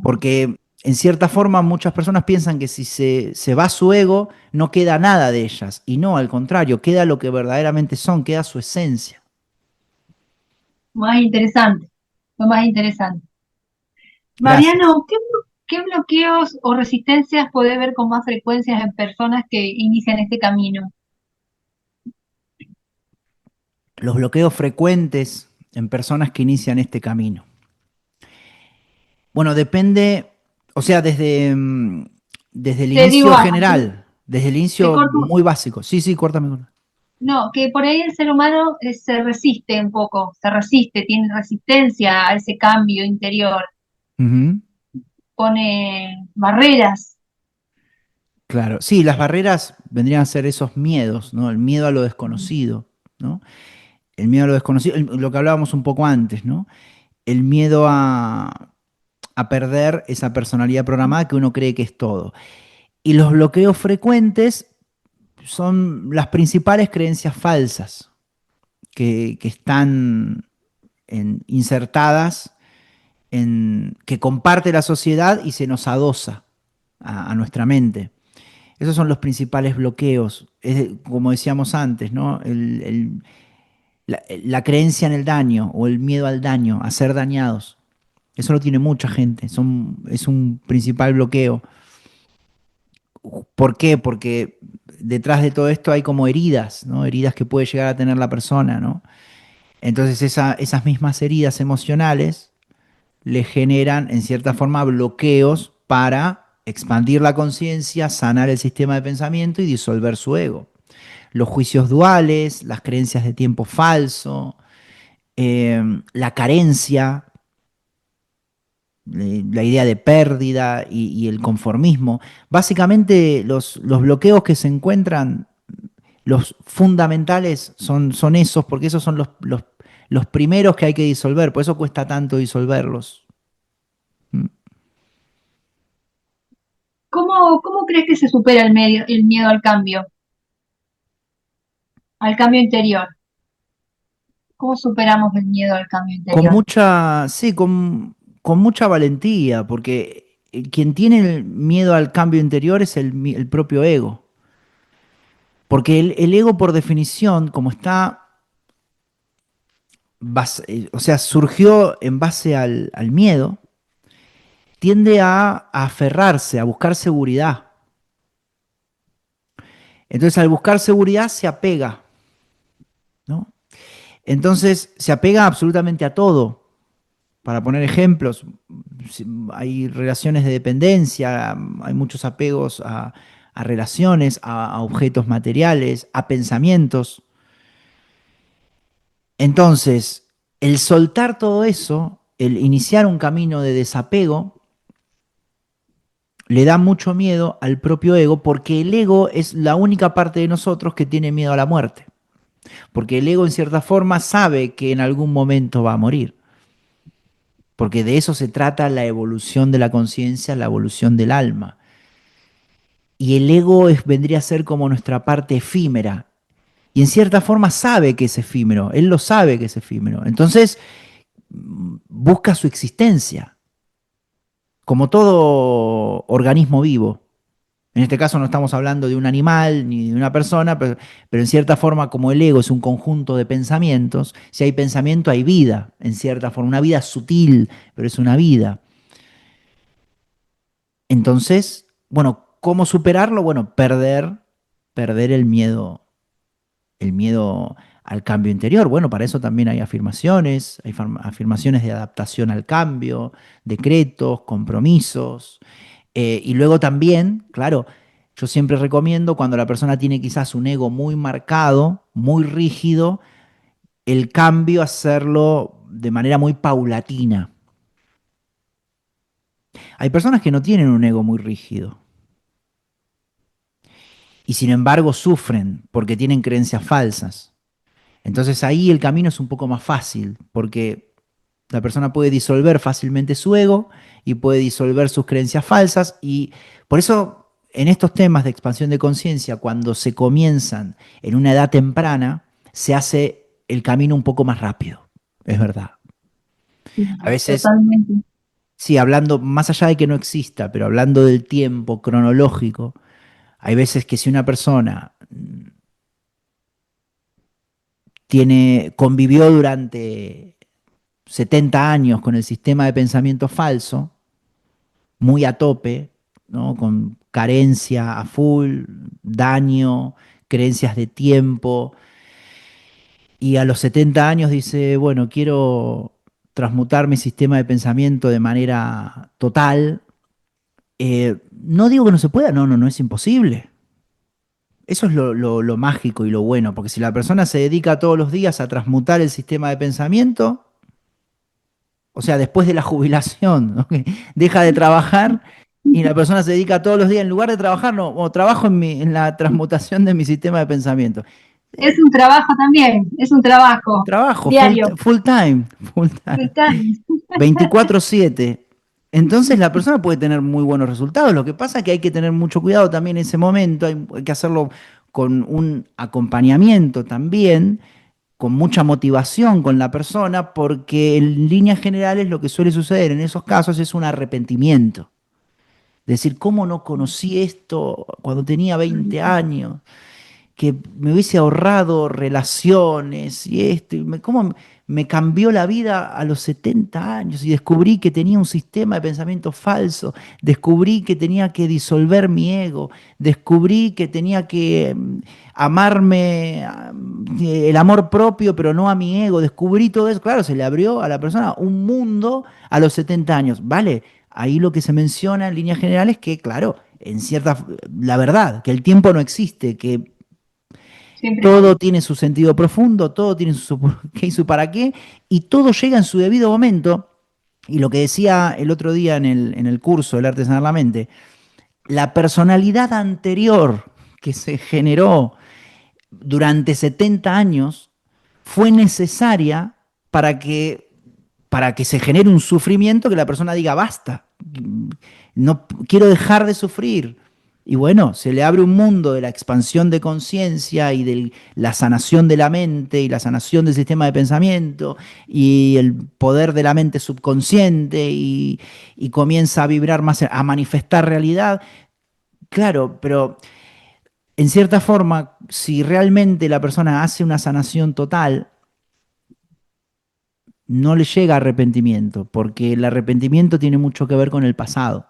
Porque en cierta forma muchas personas piensan que si se va su ego, no queda nada de ellas. Y no, al contrario, queda lo que verdaderamente son, queda su esencia. Más interesante, lo más interesante. Gracias. Mariano, ¿qué bloqueos o resistencias puede haber con más frecuencias en personas que inician este camino? Los bloqueos frecuentes en personas que inician este camino. Bueno, depende, o sea, desde el Te digo, inicio general, desde el te inicio corto, muy básico. Sí, sí, córtame. no, que por ahí el ser humano se resiste un poco, se resiste, tiene resistencia a ese cambio interior, Ujú. pone barreras. Claro, sí, las barreras vendrían a ser esos miedos, ¿no? El miedo a lo desconocido, ¿no? El miedo a lo desconocido, lo que hablábamos un poco antes, ¿no? El miedo a perder esa personalidad programada que uno cree que es todo. Y los bloqueos frecuentes son las principales creencias falsas que están insertadas que comparte la sociedad y se nos adosa a nuestra mente. Esos son los principales bloqueos. Como decíamos antes, ¿no? La creencia en el daño o el miedo al daño, a ser dañados. Eso lo tiene mucha gente. Es un principal bloqueo. ¿Por qué? Porque detrás de todo esto hay como heridas, ¿no? Heridas que puede llegar a tener la persona, ¿no? Entonces esas mismas heridas emocionales le generan, en cierta forma, bloqueos para expandir la conciencia, sanar el sistema de pensamiento y disolver su ego. Los juicios duales, las creencias de tiempo falso, la carencia, la idea de pérdida y el conformismo. Básicamente los bloqueos que se encuentran los fundamentales son esos, porque esos son los primeros que hay que disolver, por eso cuesta tanto disolverlos. ¿Mm? ¿Cómo crees que se supera el miedo al cambio interior? ¿Cómo superamos el miedo al cambio Con interior? mucha, sí, con mucha valentía, porque quien tiene el miedo al cambio interior es el propio ego. Porque el ego, por definición, como está, o sea, surgió en base al miedo, tiende a aferrarse, a buscar seguridad. Entonces, al buscar seguridad, se apega, ¿no? Entonces, se apega absolutamente a todo. Para poner ejemplos, hay relaciones de dependencia, hay muchos apegos a relaciones, a objetos materiales, a pensamientos. Entonces, el soltar todo eso, el iniciar un camino de desapego, le da mucho miedo al propio ego, porque el ego es la única parte de nosotros que tiene miedo a la muerte. Porque el ego, en cierta forma, sabe que en algún momento va a morir. Porque de eso se trata la evolución de la conciencia, la evolución del alma. Y el ego vendría a ser como nuestra parte efímera. Y en cierta forma sabe que es efímero, él lo sabe que es efímero. Entonces busca su existencia, como todo organismo vivo. En este caso no estamos hablando de un animal ni de una persona, pero en cierta forma, como el ego es un conjunto de pensamientos, si hay pensamiento hay vida, en cierta forma, una vida sutil, pero es una vida. Entonces, bueno, ¿cómo superarlo? Bueno, perder el miedo al cambio interior. Bueno, para eso también hay afirmaciones, hay afirmaciones de adaptación al cambio, decretos, compromisos. Y luego también, claro, yo siempre recomiendo cuando la persona tiene quizás un ego muy marcado, muy rígido, el cambio hacerlo de manera muy paulatina. Hay personas que no tienen un ego muy rígido y sin embargo sufren porque tienen creencias falsas. Entonces ahí el camino es un poco más fácil, porque la persona puede disolver fácilmente su ego y puede disolver sus creencias falsas, y por eso en estos temas de expansión de conciencia, cuando se comienzan en una edad temprana, se hace el camino un poco más rápido, es verdad. Sí, A veces, totalmente. sí, hablando más allá de que no exista, pero hablando del tiempo cronológico, hay veces que si una persona convivió durante 70 años con el sistema de pensamiento falso, muy a tope, ¿no? Con carencia a full, daño, creencias de tiempo, y a los 70 años dice, bueno, quiero transmutar mi sistema de pensamiento de manera total. No digo que no se pueda, no, no, no es imposible. Eso es lo mágico y lo bueno, porque si la persona se dedica todos los días a transmutar el sistema de pensamiento, o sea, después de la jubilación, ¿no? Que deja de trabajar y la persona se dedica todos los días, en lugar de trabajar, no, o trabajo en la transmutación de mi sistema de pensamiento. Es Eh, un trabajo también, es un un trabajo trabajo diario. full time, full time, Simultáneo. 24/7. Entonces la persona puede tener muy buenos resultados. Lo que pasa es que hay que tener mucho cuidado también en ese momento, hay que hacerlo con un acompañamiento también, con mucha motivación con la persona, porque en líneas generales lo que suele suceder en esos casos es un arrepentimiento. Decir, ¿cómo no conocí esto cuando tenía 20 años? Que me hubiese ahorrado relaciones y esto, cómo me cambió la vida a los 70 años y descubrí que tenía un sistema de pensamiento falso, descubrí que tenía que disolver mi ego, descubrí que tenía que amarme, el amor propio, pero no a mi ego, descubrí todo eso, claro, se le abrió a la persona un mundo a los 70 años, ¿vale? Ahí lo que se menciona en líneas generales es que, claro, la verdad, que el tiempo no existe, que Siempre está. todo tiene su sentido profundo, todo tiene su por qué y su para qué, y todo llega en su debido momento. Y lo que decía el otro día en el curso del arte de sanar la mente, la personalidad anterior que se generó durante 70 años fue necesaria para que, para que se genere un sufrimiento que la persona diga basta, no quiero dejar de sufrir. Y bueno, se le abre un mundo de la expansión de conciencia y de la sanación de la mente y la sanación del sistema de pensamiento y el poder de la mente subconsciente y comienza a vibrar más, a manifestar realidad. Claro, pero en cierta forma, si realmente la persona hace una sanación total, no le llega arrepentimiento, porque el arrepentimiento tiene mucho que ver con el pasado.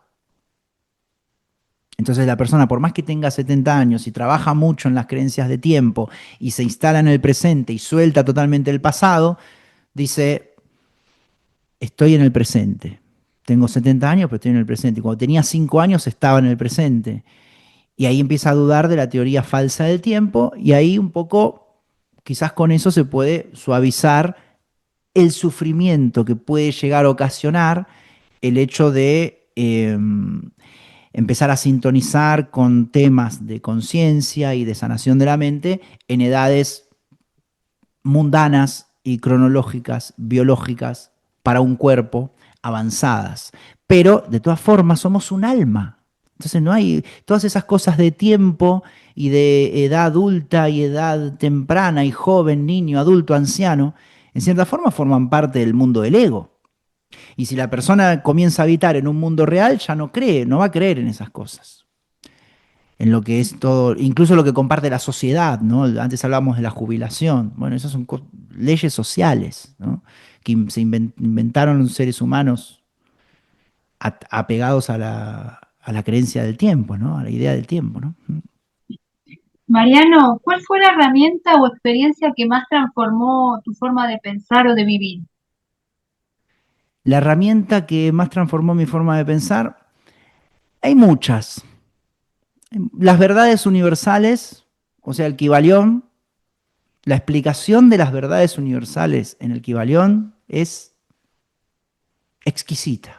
Entonces la persona, por más que tenga 70 años y trabaja mucho en las creencias de tiempo y se instala en el presente y suelta totalmente el pasado, dice, estoy en el presente. Tengo 70 años, pero estoy en el presente. Y cuando tenía 5 años estaba en el presente. Y ahí empieza a dudar de la teoría falsa del tiempo y ahí un poco, quizás con eso se puede suavizar el sufrimiento que puede llegar a ocasionar el hecho de empezar a sintonizar con temas de conciencia y de sanación de la mente en edades mundanas y cronológicas, biológicas, para un cuerpo avanzadas. Pero de todas formas somos un alma. Entonces no hay todas esas cosas de tiempo y de edad adulta y edad temprana y joven, niño, adulto, anciano, en cierta forma forman parte del mundo del ego. Y si la persona comienza a habitar en un mundo real, ya no cree, no va a creer en esas cosas. En lo que es todo, incluso lo que comparte la sociedad, ¿no? Antes hablábamos de la jubilación. Bueno, esas son leyes sociales, ¿no? Que se inventaron los seres humanos apegados a la creencia del tiempo, ¿no? A la idea del tiempo, ¿no? Mariano, ¿cuál fue la herramienta o experiencia que más transformó tu forma de pensar o de vivir? La herramienta que más transformó mi forma de pensar, hay muchas. Las verdades universales, o sea, el Kybalión, la explicación de las verdades universales en el Kybalión es exquisita.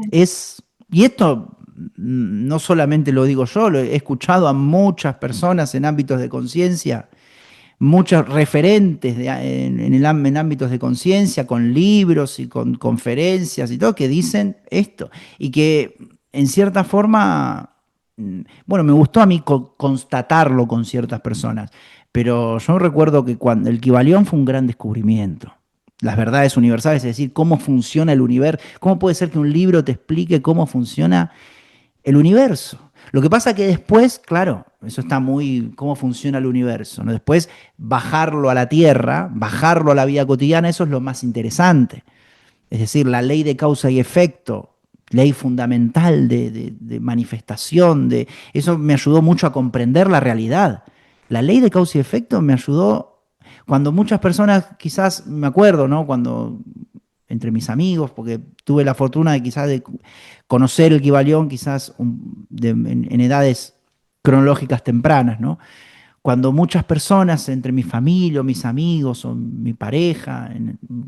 Y esto no solamente lo digo yo, lo he escuchado a muchas personas en ámbitos de conciencia, muchos referentes en ámbitos de conciencia, con libros y con conferencias y todo, que dicen esto. Y que en cierta forma, bueno, me gustó a mí constatarlo con ciertas personas, pero yo recuerdo que cuando el Kybalión fue un gran descubrimiento. Las verdades universales, es decir, cómo funciona el universo, cómo puede ser que un libro te explique cómo funciona el universo. Lo que pasa que después, claro, eso está muy, cómo funciona el universo, ¿no? Después bajarlo a la Tierra, bajarlo a la vida cotidiana, eso es lo más interesante. Es decir, la ley de causa y efecto, ley fundamental de manifestación, eso me ayudó mucho a comprender la realidad. La ley de causa y efecto me ayudó cuando muchas personas, quizás me acuerdo, ¿no? Cuando entre mis amigos, porque tuve la fortuna de quizás de conocer el Kybalión quizás en edades cronológicas tempranas, ¿no? Cuando muchas personas entre mi familia o mis amigos o mi pareja,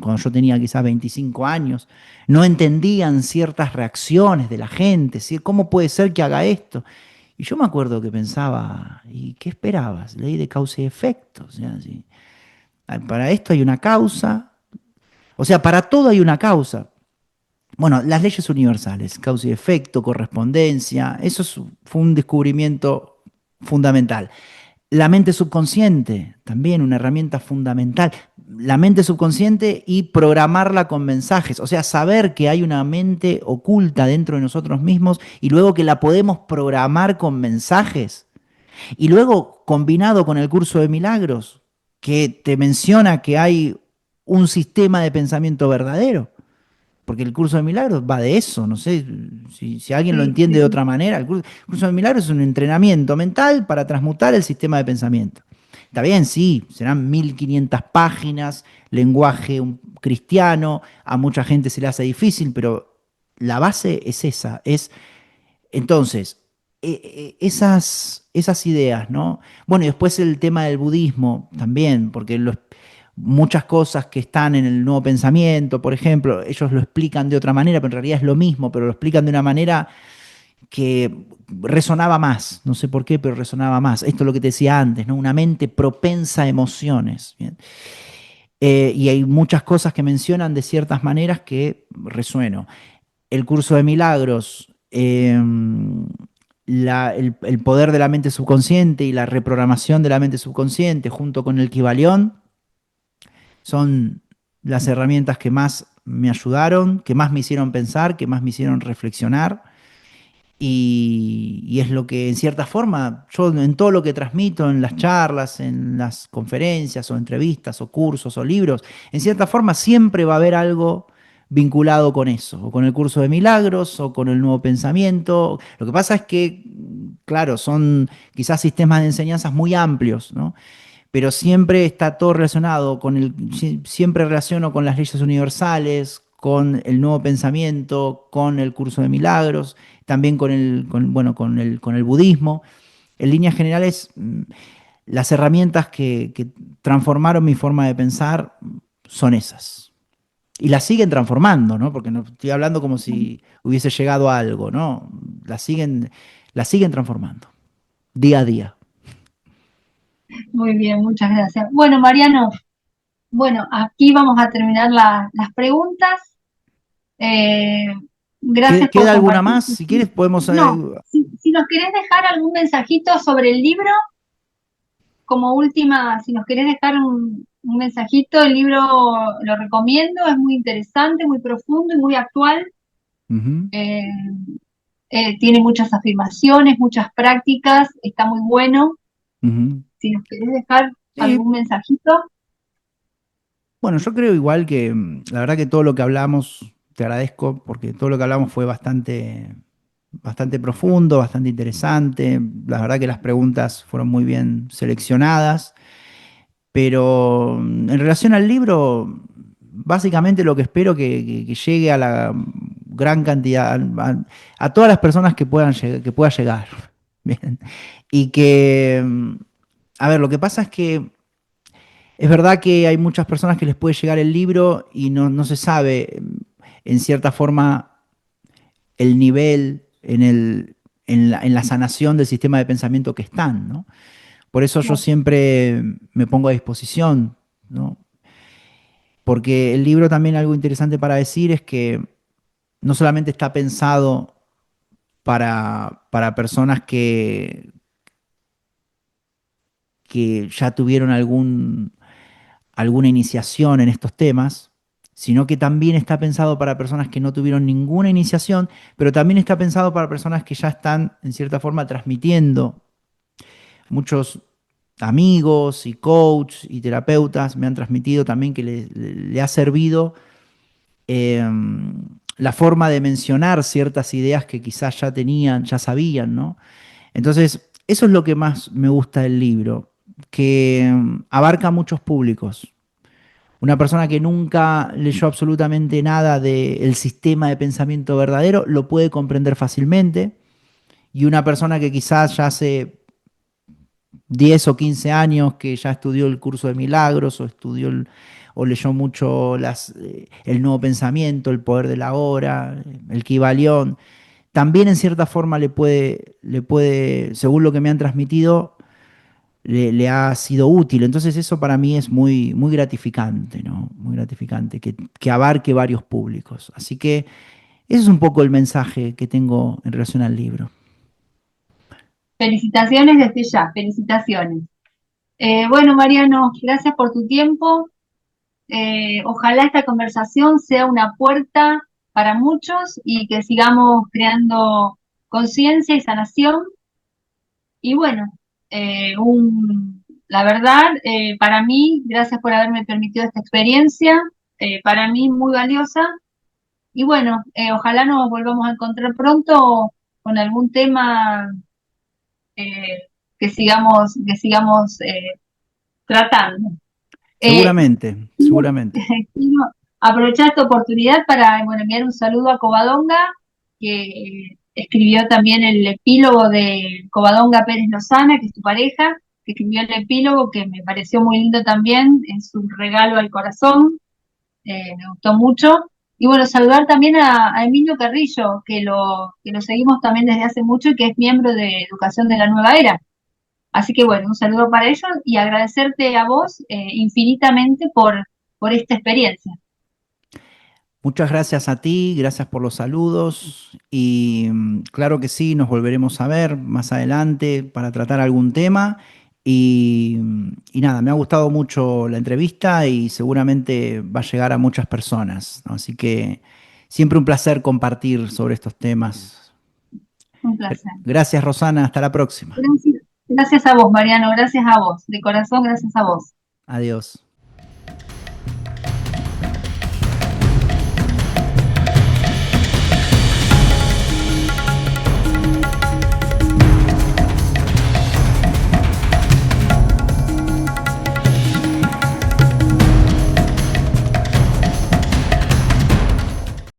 cuando yo tenía quizás 25 años, no entendían ciertas reacciones de la gente, ¿sí? ¿Cómo puede ser que haga esto? Y yo me acuerdo que pensaba, ¿y qué esperabas? Ley de causa y efecto. O sea, ¿sí? Para esto hay una causa, o sea, para todo hay una causa. Bueno, las leyes universales, causa y efecto, correspondencia, fue un descubrimiento fundamental. La mente subconsciente, también una herramienta fundamental. La mente subconsciente y programarla con mensajes, o sea, saber que hay una mente oculta dentro de nosotros mismos y luego que la podemos programar con mensajes. Y luego, combinado con el curso de milagros, que te menciona que hay un sistema de pensamiento verdadero. Porque el curso de milagros va de eso, no sé si alguien lo Sí, entiende de sí. otra manera. El curso de milagros es un entrenamiento mental para transmutar el sistema de pensamiento. Está bien, sí, serán 1500 páginas, lenguaje cristiano, a mucha gente se le hace difícil, pero la base es esa, entonces, esas ideas, ¿no? Bueno, y después el tema del budismo también, porque muchas cosas que están en el nuevo pensamiento, por ejemplo, ellos lo explican de otra manera, pero en realidad es lo mismo, pero lo explican de una manera que resonaba más, no sé por qué, pero resonaba más. Esto es lo que te decía antes, ¿no? Una mente propensa a emociones. ¿Bien? Y hay muchas cosas que mencionan de ciertas maneras que resueno. El curso de milagros, el poder de la mente subconsciente y la reprogramación de la mente subconsciente junto con el Kybalión son las herramientas que más me ayudaron, que más me hicieron pensar, que más me hicieron reflexionar. Y es lo que, en cierta forma, yo en todo lo que transmito, en las charlas, en las conferencias o entrevistas o cursos o libros, en cierta forma siempre va a haber algo vinculado con eso, o con el curso de milagros, o con el nuevo pensamiento. Lo que pasa es que, claro, son quizás sistemas de enseñanzas muy amplios, ¿no? Pero siempre está todo relacionado con siempre relaciono con las leyes universales, con el nuevo pensamiento, con el curso de milagros, también bueno, con el budismo. En líneas generales, las herramientas que transformaron mi forma de pensar son esas. Y las siguen transformando, ¿no? Porque no estoy hablando como si hubiese llegado a algo, ¿no? Las siguen transformando, día a día. Muy bien, muchas gracias. Bueno, Mariano, bueno, aquí vamos a terminar las preguntas. Eh, gracias por ¿Queda alguna compartir. más? Si quieres, podemos... No, si nos querés dejar algún mensajito sobre el libro, como última, si nos querés dejar un mensajito, el libro lo recomiendo, es muy interesante, muy profundo y muy actual. Ujú, Eh, tiene muchas afirmaciones, muchas prácticas, está muy bueno. ujú. Si nos querés dejar algún Sí, mensajito. bueno, yo creo igual que la verdad que todo lo que hablamos, te agradezco, porque todo lo que hablamos fue bastante profundo, bastante interesante. La verdad que las preguntas fueron muy bien seleccionadas, pero en relación al libro, básicamente lo que espero que llegue a la gran cantidad, a todas las personas que puedan que pueda llegar. Bien. Y que, a ver, lo que pasa es que es verdad que hay muchas personas que les puede llegar el libro y no se sabe, en cierta forma, el nivel en la sanación del sistema de pensamiento que están, ¿no? Por eso yo siempre me pongo a disposición, ¿no? Porque el libro también algo interesante para decir es que no solamente está pensado para personas que ya tuvieron alguna iniciación en estos temas, sino que también está pensado para personas que no tuvieron ninguna iniciación, pero también está pensado para personas que ya están, en cierta forma, transmitiendo. Muchos amigos y coaches y terapeutas me han transmitido también que le ha servido eh, la forma de mencionar ciertas ideas que quizás ya tenían, ya sabían, ¿no? Entonces, eso es lo que más me gusta del libro, que abarca muchos públicos. Una persona que nunca leyó absolutamente nada del sistema de pensamiento verdadero lo puede comprender fácilmente. Y una persona que quizás ya hace 10 o 15 años que ya estudió el curso de milagros o o leyó mucho el nuevo pensamiento, el poder de la hora, el Kybalión, también en cierta forma según lo que me han transmitido, le ha sido útil. Entonces eso para mí es muy gratificante, ¿no? Muy gratificante, que abarque varios públicos. Así que ese es un poco el mensaje que tengo en relación al libro. Felicitaciones desde ya, felicitaciones. Bueno, Mariano, gracias por tu tiempo. Ojalá esta conversación sea una puerta para muchos y que sigamos creando conciencia y sanación. Y bueno, la verdad, para mí, gracias por haberme permitido esta experiencia, para mí muy valiosa. Y bueno, ojalá nos volvamos a encontrar pronto con algún tema que sigamos tratando. Eh, Seguramente, quiero, seguramente. quiero aprovechar esta oportunidad para bueno, enviar un saludo a Covadonga, que escribió también el epílogo de Covadonga Pérez Lozana, que es tu pareja, que escribió el epílogo, que me pareció muy lindo también, es un regalo al corazón, me gustó mucho. Y bueno, saludar también a Emilio Carrillo, que lo seguimos también desde hace mucho y que es miembro de Educación de la Nueva Era. Así que bueno, un saludo para ellos y agradecerte a vos infinitamente por esta experiencia. Muchas gracias a ti, gracias por los saludos y claro que sí, nos volveremos a ver más adelante para tratar algún tema y nada, me ha gustado mucho la entrevista y seguramente va a llegar a muchas personas, ¿no? Así que siempre un placer compartir sobre estos temas. Un placer. Gracias, Rosana, hasta la próxima. Gracias, gracias a vos, Mariano, gracias a vos. De corazón, gracias a vos. Adiós.